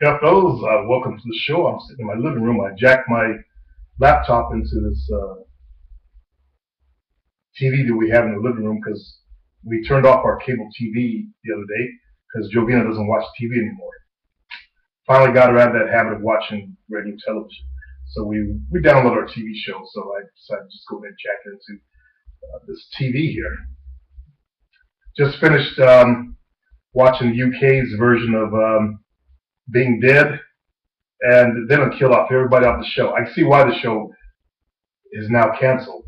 Yeah, fellas, welcome to the show. I'm sitting in my living room. I jacked my laptop into this TV that we have in the living room because we turned off our cable TV the other day because Jovina doesn't watch TV anymore. Finally got her out of that habit of watching radio television. So we download our TV show. So I decided to just go ahead and jack it into this TV here. Just finished watching the UK's version of Being Dead, and then it killed off everybody off the show. I see why the show is now canceled.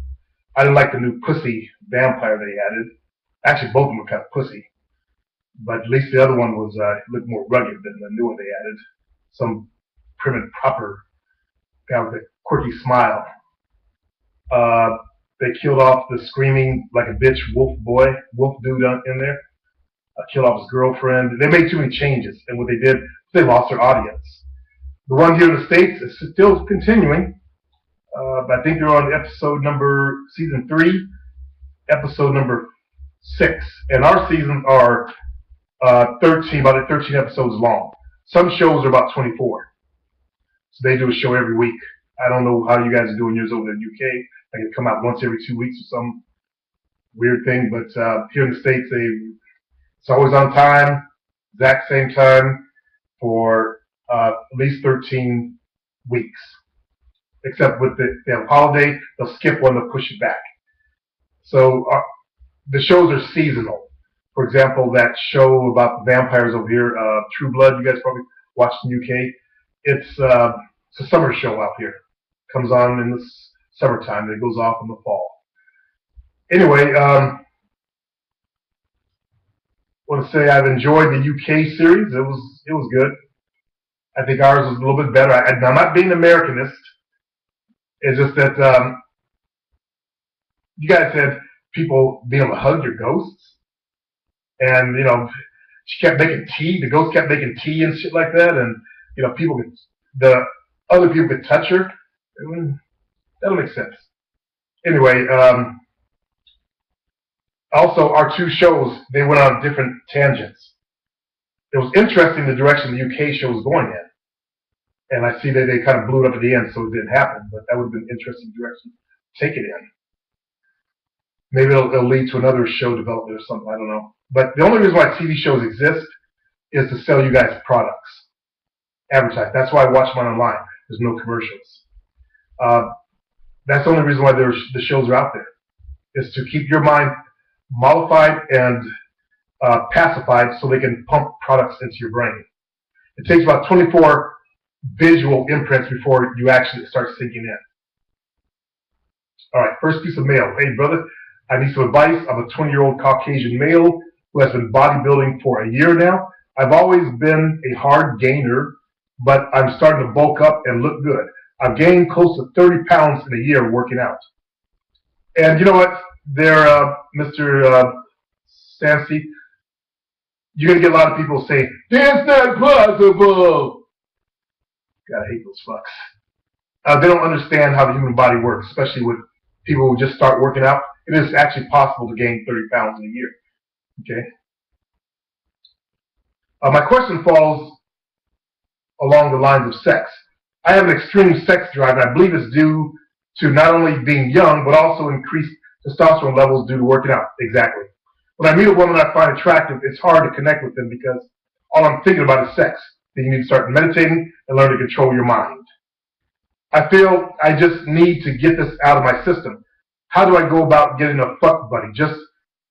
I didn't like the new pussy vampire they added. Actually, both of them were kind of pussy, but at least the other one was looked more rugged than the new one they added. Some prim and proper guy with a quirky smile. Uh, they killed off the screaming like a bitch wolf dude in there. Killed off his girlfriend. They made too many changes, and what they did, they lost their audience. The one here in the States is still continuing. I think they're on season 3, episode number 6. And our seasons are 13, about 13 episodes long. Some shows are about 24. So they do a show every week. I don't know how you guys are doing yours over in the UK. Like it come out once every 2 weeks or some weird thing. But here in the States, it's always on time, exact same time for at least 13 weeks. Except with the holiday, they'll skip one, they'll push it back. So the shows are seasonal. For example, that show about the vampires over here, True Blood, you guys probably watched in the UK. It's a summer show out here. Comes on in the summertime, and it goes off in the fall. Anyway, I want to say I've enjoyed the UK series. It was good. I think ours was a little bit better. I'm not being Americanist. It's just that you guys had people being able to hug your ghosts, and she kept making tea. The ghost kept making tea and shit like that, and the other people could touch her. That don't make sense. Anyway, also our two shows, they went on different tangents. It was interesting the direction the UK show was going in. And I see that they kind of blew it up at the end, so it didn't happen. But that would have been an interesting direction to take it in. Maybe it'll lead to another show development or something. I don't know. But the only reason why TV shows exist is to sell you guys products, advertise. That's why I watch them online. There's no commercials. That's the only reason why the shows are out there, is to keep your mind mollified and pacified so they can pump products into your brain. It takes about 24 visual imprints before you actually start sinking in. All right, first piece of mail. Hey, brother, I need some advice. I'm a 20-year-old Caucasian male who has been bodybuilding for a year now. I've always been a hard gainer, but I'm starting to bulk up and look good. I've gained close to 30 pounds in a year working out. And you know what, Mr. Sansi, you're going to get a lot of people saying, that's not possible. God, I hate those fucks. They don't understand how the human body works, especially with people who just start working out. It is actually possible to gain 30 pounds in a year. Okay. My question falls along the lines of sex. I have an extreme sex drive, and I believe it's due to not only being young, but also increased testosterone levels due to working out. Exactly. When I meet a woman I find attractive, it's hard to connect with them because all I'm thinking about is sex. Then you need to start meditating and learn to control your mind. I feel I just need to get this out of my system. How do I go about getting a fuck buddy? Just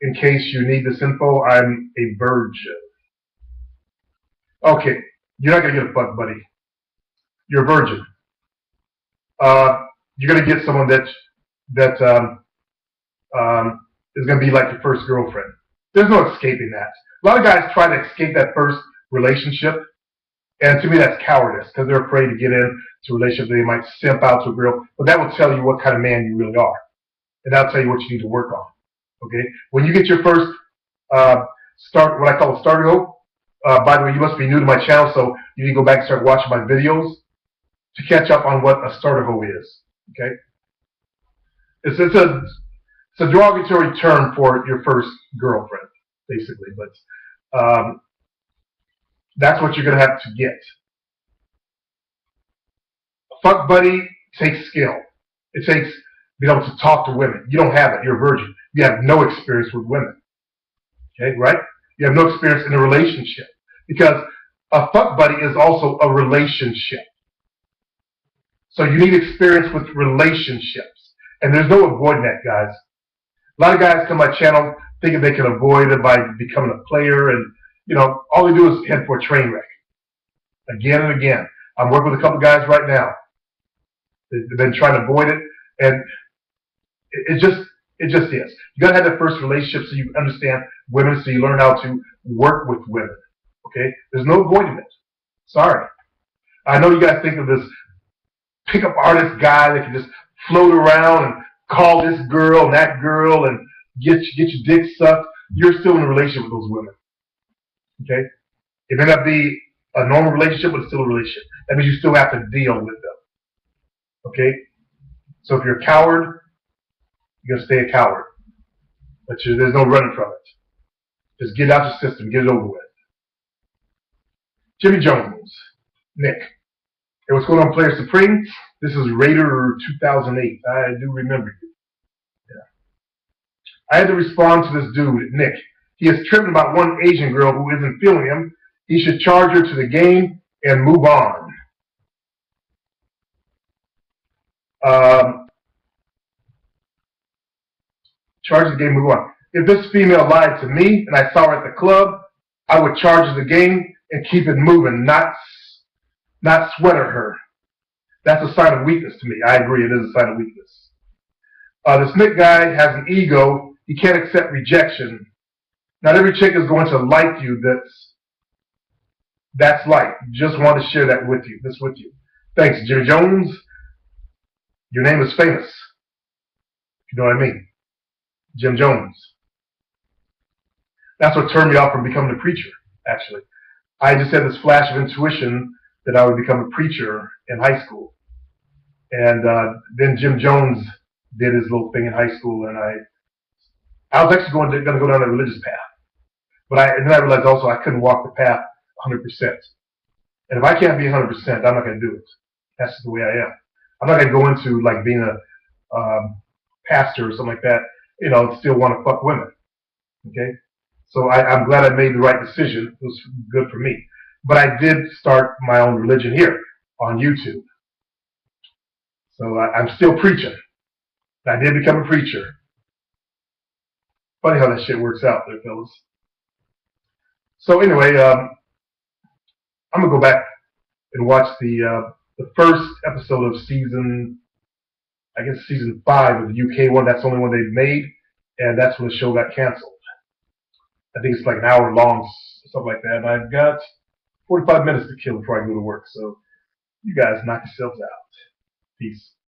in case you need this info, I'm a virgin. Okay, you're not going to get a fuck buddy. You're a virgin. You're going to get someone that is going to be like your first girlfriend. There's no escaping that. A lot of guys try to escape that first relationship, and to me that's cowardice because they're afraid to get into a relationship. They might simp out to a girl, but that will tell you what kind of man you really are, and that'll tell you what you need to work on. Okay, when you get your first what I call a starter hoe. By the way, you must be new to my channel, so you need to go back and start watching my videos to catch up on what a starter hoe is. Okay, it's a derogatory term for your first girlfriend, basically, but that's what you're going to have to get. fuck buddy takes skill. It takes being able to talk to women. You don't have it. You're a virgin. You have no experience with women. Okay, right? You have no experience in a relationship because a fuck buddy is also a relationship. So you need experience with relationships, and there's no avoiding that, guys. A lot of guys come to my channel thinking they can avoid it by becoming a player, and all they do is head for a train wreck again and again. I'm working with a couple guys right now. They've been trying to avoid it, and it just is. You gotta have that first relationship so you understand women, so you learn how to work with women. Okay, there's no avoiding it. Sorry, I know you guys think of this pickup artist guy that can just float around and call this girl and that girl and get your dick sucked. You're still in a relationship with those women. Okay, it may not be a normal relationship, but it's still a relationship. That means you still have to deal with them. Okay, so if you're a coward, you're gonna stay a coward. But there's no running from it. Just get out your system, get it over with. Jimmy Jones, Nick. Hey, what's going on, Player Supreme? This is Raider 2008. I do remember you. Yeah. I had to respond to this dude, Nick. He is tripping about one Asian girl who isn't feeling him. He should charge her to the game and move on. Charge the game, move on. If this female lied to me and I saw her at the club, I would charge the game and keep it moving, not sweater her. That's a sign of weakness to me. I agree, it is a sign of weakness. This Nick guy has an ego. He can't accept rejection. Not every chick is going to like you. That's life. Just want to share that with you. This with you. Thanks, Jimmy Jones. Your name is famous. You know what I mean? Jim Jones. That's what turned me off from becoming a preacher, actually. I just had this flash of intuition that I would become a preacher in high school. And then Jim Jones did his little thing in high school, and I was actually going to go down a religious path. But then I realized also I couldn't walk the path 100%. And if I can't be 100%, I'm not going to do it. That's just the way I am. I'm not going to go into like being a pastor or something like that, and still want to fuck women. Okay? So I'm glad I made the right decision. It was good for me. But I did start my own religion here on YouTube. So I'm still preaching. I did become a preacher. Funny how that shit works out there, fellas. So anyway, I'm going to go back and watch the first episode of season 5 of the UK one. That's the only one they've made. And that's when the show got canceled. I think it's like an hour long, something like that. And I've got 45 minutes to kill before I go to work. So you guys knock yourselves out. Peace.